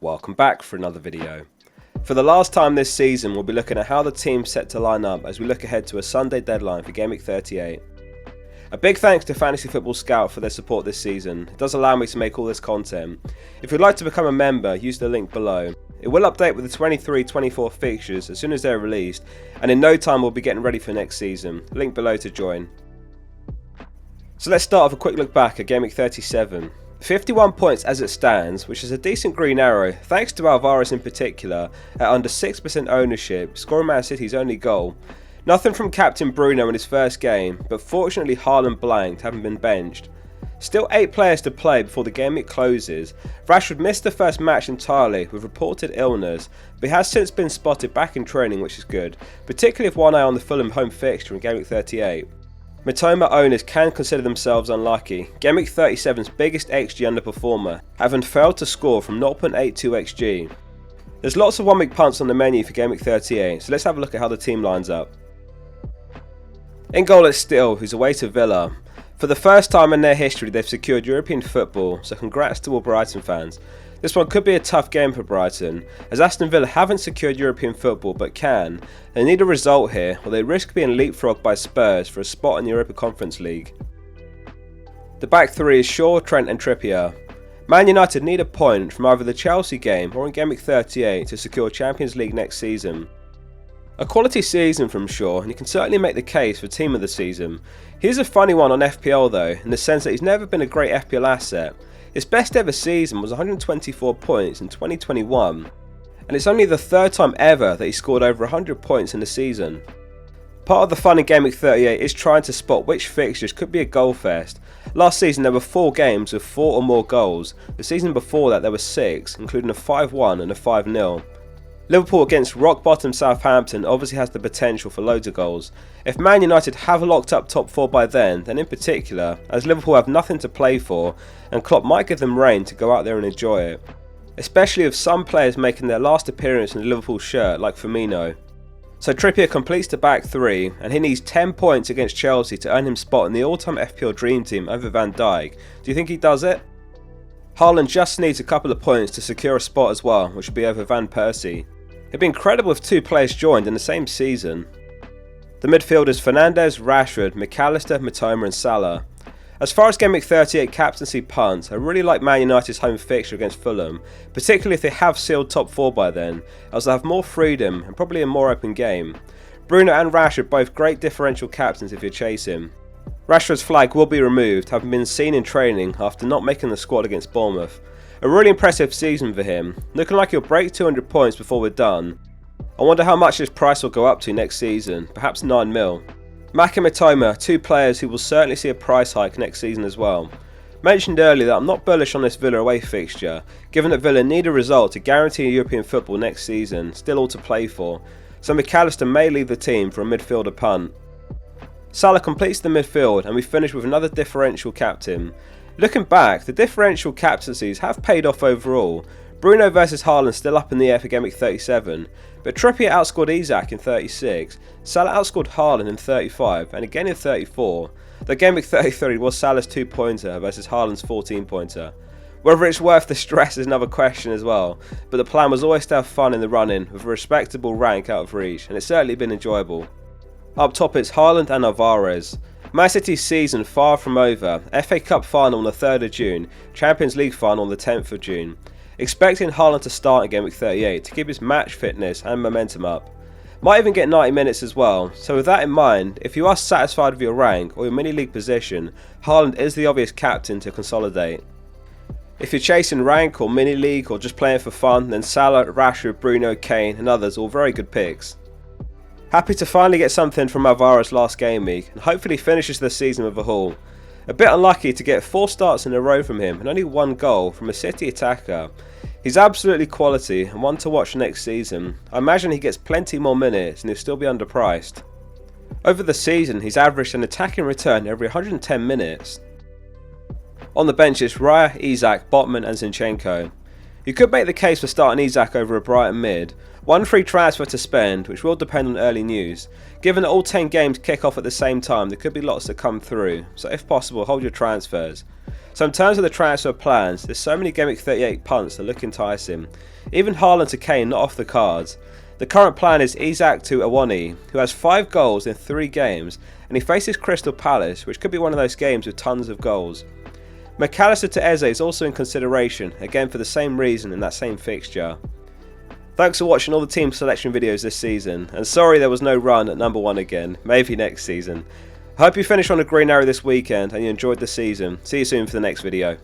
Welcome back for another video. For the last time this season, we'll be looking at how the team's set to line up as we look ahead to a Sunday deadline for Gameweek 38. A big thanks to Fantasy Football Scout for their support this season. It does allow me to make all this content. If you'd like to become a member, use the link below. It will update with the 23-24 fixtures as soon as they're released, and in no time we'll be getting ready for next season. Link below to join. So let's start with a quick look back at Gameweek 37. 51 points as it stands, which is a decent green arrow thanks to Alvarez in particular at under 6% ownership, scoring Man City's only goal. Nothing from captain Bruno in his first game, but fortunately Haaland blanked, having been benched. Still 8 players to play before the game closes. Rashford missed the first match entirely with reported illness, but he has since been spotted back in training, which is good, particularly with one eye on the Fulham home fixture in Gameweek 38. Mitoma owners can consider themselves unlucky. Gameweek 37's biggest XG underperformer, having failed to score from 0.82 XG. There's lots of one-week punts on the menu for Gameweek 38, so let's have a look at how the team lines up. In goal it's Still, who's away to Villa. For the first time in their history they've secured European football, so congrats to all Brighton fans. This one could be a tough game for Brighton, as Aston Villa haven't secured European football but can. They need a result here, or they risk being leapfrogged by Spurs for a spot in the Europa Conference League. The back three is Shaw, Trent and Trippier. Man United need a point from either the Chelsea game or in Gameweek 38 to secure Champions League next season. A quality season from Shaw, and you can certainly make the case for team of the season. He's a funny one on FPL though, in the sense that he's never been a great FPL asset. His best ever season was 124 points in 2021, and it's only the third time ever that he scored over 100 points in a season. Part of the fun in Gameweek 38 is trying to spot which fixtures could be a goal fest. Last season there were 4 games with 4 or more goals, the season before that there were 6, including a 5-1 and a 5-0. Liverpool against rock bottom Southampton obviously has the potential for loads of goals. If Man United have locked up top 4 by then in particular, as Liverpool have nothing to play for, and Klopp might give them rein to go out there and enjoy it. Especially with some players making their last appearance in a Liverpool shirt like Firmino. So Trippier completes the back 3, and he needs 10 points against Chelsea to earn him spot in the all-time FPL Dream Team over Van Dijk. Do you think he does it? Haaland just needs a couple of points to secure a spot as well, which would be over Van Persie. It'd be incredible if 2 players joined in the same season. The midfielders Fernandes, Rashford, McAllister, Mitoma and Salah. As far as Gameweek 38 captaincy punts, I really like Man United's home fixture against Fulham, particularly if they have sealed top 4 by then, as they have more freedom and probably a more open game. Bruno and Rashford both great differential captains if you chase him. Rashford's flag will be removed, having been seen in training after not making the squad against Bournemouth. A really impressive season for him, looking like he'll break 200 points before we're done. I wonder how much his price will go up to next season, perhaps 9 mil. Mack and Mitoma, 2 players who will certainly see a price hike next season as well. Mentioned earlier that I'm not bullish on this Villa away fixture, given that Villa need a result to guarantee European football next season, still all to play for, so McAllister may leave the team for a midfielder punt. Salah completes the midfield and we finish with another differential captain. Looking back, the differential captaincies have paid off overall. Bruno versus Haaland still up in the air for Gameweek 37, but Trippier outscored Isak in 36, Salah outscored Haaland in 35 and again in 34, though Gameweek 33 was Salah's 2-pointer versus Haaland's 14-pointer. Whether it's worth the stress is another question as well, but the plan was always to have fun in the run-in with a respectable rank out of reach, and it's certainly been enjoyable. Up top it's Haaland and Alvarez. Man City's season far from over, FA Cup final on the 3rd of June, Champions League final on the 10th of June. Expecting Haaland to start in Gameweek 38 to keep his match fitness and momentum up. Might even get 90 minutes as well, so with that in mind, if you are satisfied with your rank or your mini-league position, Haaland is the obvious captain to consolidate. If you're chasing rank or mini-league or just playing for fun, then Salah, Rashford, Bruno, Kane and others all very good picks. Happy to finally get something from Alvarez last game week and hopefully finishes the season with a haul. A bit unlucky to get 4 starts in a row from him and only 1 goal from a City attacker. He's absolutely quality and one to watch next season. I imagine he gets plenty more minutes and he'll still be underpriced. Over the season he's averaged an attacking return every 110 minutes. On the bench it's Raya, Isak, Botman and Zinchenko. You could make the case for starting Isak over a Brighton mid. 1 free transfer to spend, which will depend on early news. Given that all 10 games kick off at the same time, there could be lots that come through, so if possible hold your transfers. So in terms of the transfer plans, there's so many Gameweek 38 punts that look enticing. Even Haaland to Kane not off the cards. The current plan is Isak to Awani, who has 5 goals in 3 games, and he faces Crystal Palace, which could be one of those games with tons of goals. McAllister to Eze is also in consideration, again for the same reason in that same fixture. Thanks for watching all the team selection videos this season, and sorry there was no run at number 1 again, maybe next season. I hope you finish on a green arrow this weekend and you enjoyed the season. See you soon for the next video.